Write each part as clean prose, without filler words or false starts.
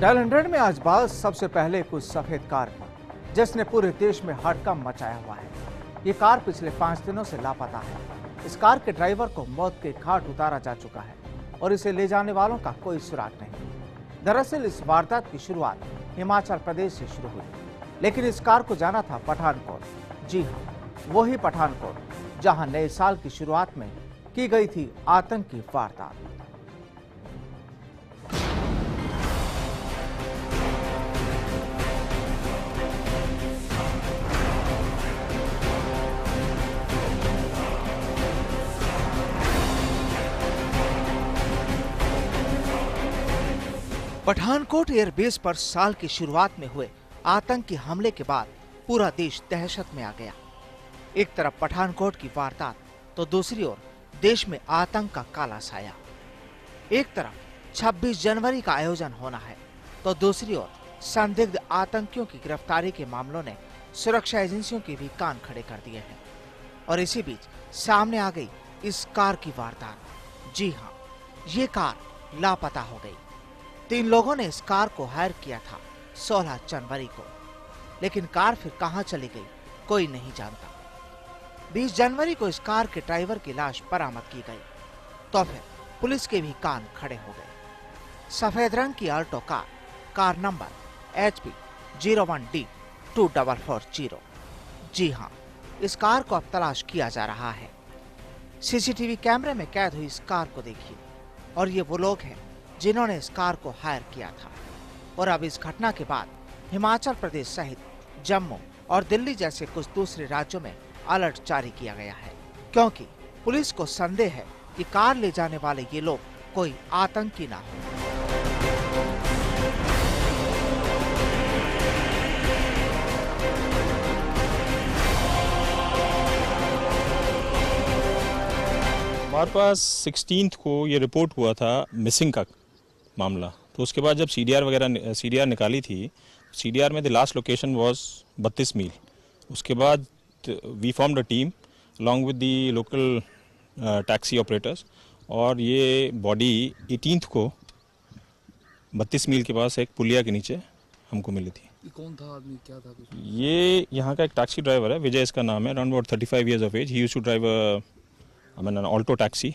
Dial 100 में आज बात सबसे पहले कुछ सफेद कार पर, जिसने पूरे देश में हड़कंप मचाया हुआ है। ये कार पिछले 5 दिनों से लापता है। इस कार के ड्राइवर को मौत के घाट उतारा जा चुका है और इसे ले जाने वालों का कोई सुराग नहीं। दरअसल इस वारदात की शुरुआत हिमाचल प्रदेश से शुरू हुई, लेकिन इस कार को जाना था पठानकोट। जी हाँ, वही पठानकोट जहां नए साल की शुरुआत में की गई थी आतंकी वारदात। पठानकोट एयरबेस पर साल की शुरुआत में हुए आतंकी हमले के बाद पूरा देश दहशत में आ गया। एक तरफ पठानकोट की वारदात तो दूसरी ओर देश में आतंक का काला साया। एक तरफ 26 जनवरी का आयोजन होना है तो दूसरी ओर संदिग्ध आतंकियों की गिरफ्तारी के मामलों ने सुरक्षा एजेंसियों के भी कान खड़े कर दिए हैं। और इसी बीच सामने आ गई इस कार की वारदात। जी हाँ, ये कार लापता हो गई। 3 लोगों ने इस कार को हायर किया था 16 जनवरी को, लेकिन कार फिर कहां चली गई कोई नहीं जानता। 20 जनवरी को इस कार के ड्राइवर की लाश बरामद की गई तो फिर पुलिस के भी कान खड़े हो गए। सफेद रंग की Alto car number HP 01D 2440। जी हाँ, इस कार को अब तलाश किया जा रहा है। CCTV कैमरे में कैद हुई इस कार को देखिए, और ये वो लोग हैं जिन्होंने इस कार को हायर किया था। और अब इस घटना के बाद हिमाचल प्रदेश सहित जम्मू और दिल्ली जैसे कुछ दूसरे राज्यों में अलर्ट जारी किया गया है, क्योंकि पुलिस को संदेह है कि कार ले जाने वाले ये लोग कोई आतंकी ना हो। हमारे पास 16 को ये रिपोर्ट हुआ था मिसिंग का मामला। तो उसके बाद जब CDR निकाली थी, CDR में the last location was 32 mile. उसके बाद we formed a team along with the local taxi operators, और ये बॉडी 18 को 32 मील के पास एक पुलिया के नीचे हमको मिली थी। ये कौन था आदमी, क्या था कुछ? ये यहाँ का एक टैक्सी ड्राइवर है, विजय इसका नाम है, around 35 years of age. He used to drive an Alto taxi.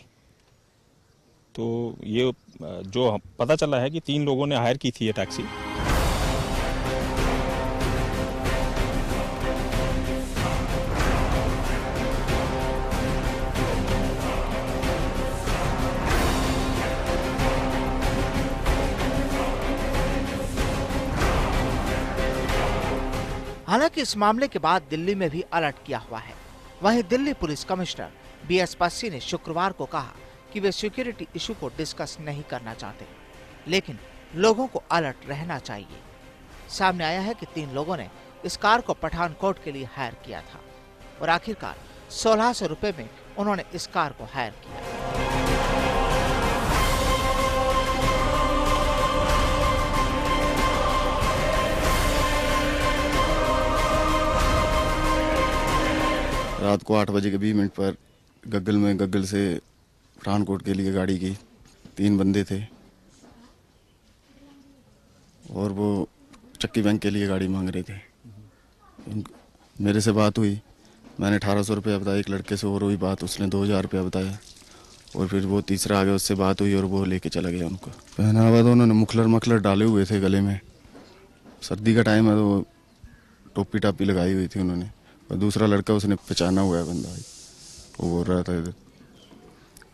तो ये जो पता चला है कि 3 लोगों ने हायर की थी ये टैक्सी। हालांकि इस मामले के बाद दिल्ली में भी अलर्ट किया हुआ है। वहीं दिल्ली पुलिस कमिश्नर BS पस्सी ने शुक्रवार को कहा कि वे सिक्योरिटी इशू को डिस्कस नहीं करना चाहते, लेकिन लोगों को अलर्ट रहना चाहिए। सामने आया है कि 3 लोगों ने इस कार को पठानकोट के लिए हायर किया था और आखिरकार 1600 रुपए में उन्होंने इस कार को हायर किया। रात को 8 बजे के 20 मिनट पर गग्गल से पठानकोट के लिए गाड़ी की 3 बंदे थे, और वो चक्की बैंक के लिए गाड़ी मांग रहे थे। मेरे से बात हुई, मैंने 1800 रुपया बताया एक लड़के से, और वही बात उसने 2000 रुपया बताया, और फिर वो तीसरा आ गया, उससे बात हुई और वो लेके चला गया उनको। पहनावा तो उन्होंने मफलर डाले हुए थे गले में, सर्दी का टाइम है तो टोपी टापी लगाई हुई थी उन्होंने। और दूसरा लड़का उसने पहचाना हुआ है बंदा, वो बोल रहा था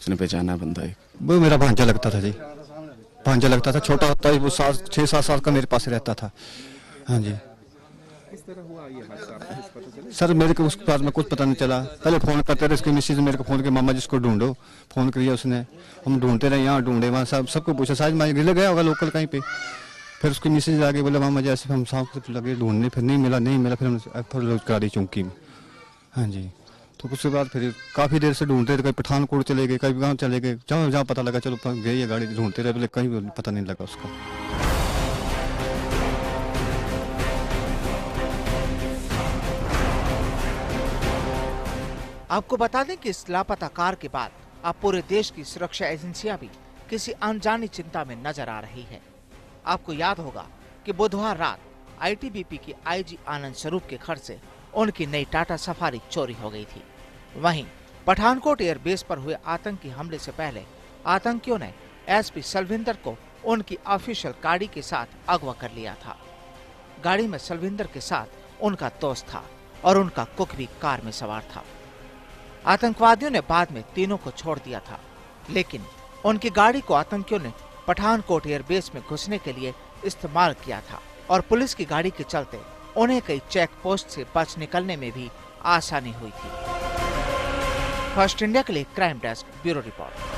उसने पहचाना बंदा है। वो मेरा भांजा लगता था जी, भांजा लगता था, छोटा होता है वो 6-7 साल का मेरे पास रहता था। हाँ जी। किस तरह हुआ ये हादसा? सर मेरे को उसके बाद में कुछ पता नहीं चला। पहले फ़ोन करते रहे, उसकी मिसेज मेरे को फ़ोन किया, मामा जिसको ढूंढो। फ़ोन किया उसने, हम ढूंढते रहे, यहाँ ढूंढे वहाँ, सबको पूछा, शायद मैं गिर गया होगा लोकल कहीं पे। फिर उसकी मिसेज आगे बोला मामा जैसे, हम साफ लगे ढूंढने, फिर नहीं मिला, फिर हमने FIR करा दी चौकी में। हाँ जी। तो उसके बाद फिर काफ़ी देर से ढूंढते थे, कहीं पठानकोट चले गए, कहीं गाँव चले गए, जहाँ पता लगा चलो गई है गाड़ी, ढूंढते रहे, बोले कहीं पता नहीं लगा उसका। आपको बता दें कि इस लापता कार के बाद अब पूरे देश की सुरक्षा एजेंसियां भी किसी अनजानी चिंता में नजर आ रही है। आपको याद होगा कि बुधवार रात आईटीबीपी की आईजी आनंद स्वरूप के घर से उनकी नई टाटा सफारी चोरी हो गई थी। वहीं पठानकोट एयरबेस पर हुए आतंकी हमले से पहले आतंकियों ने एसपी सलविंदर को उनकी ऑफिशियल गाड़ी के साथ अगवा कर लिया था। गाड़ी में सलविंदर के साथ उनका दोस्त था और उनका कुक भी कार में सवार था। आतंकवादियों ने बाद में तीनों को छोड़ दिया था, लेकिन उनकी गाड़ी को आतंकियों ने पठानकोट एयरबेस में घुसने के लिए इस्तेमाल किया था और पुलिस की गाड़ी के चलते उन्हें कई चेक पोस्ट से बच निकलने में भी आसानी हुई थी। फर्स्ट इंडिया के लिए क्राइम डेस्क ब्यूरो रिपोर्ट।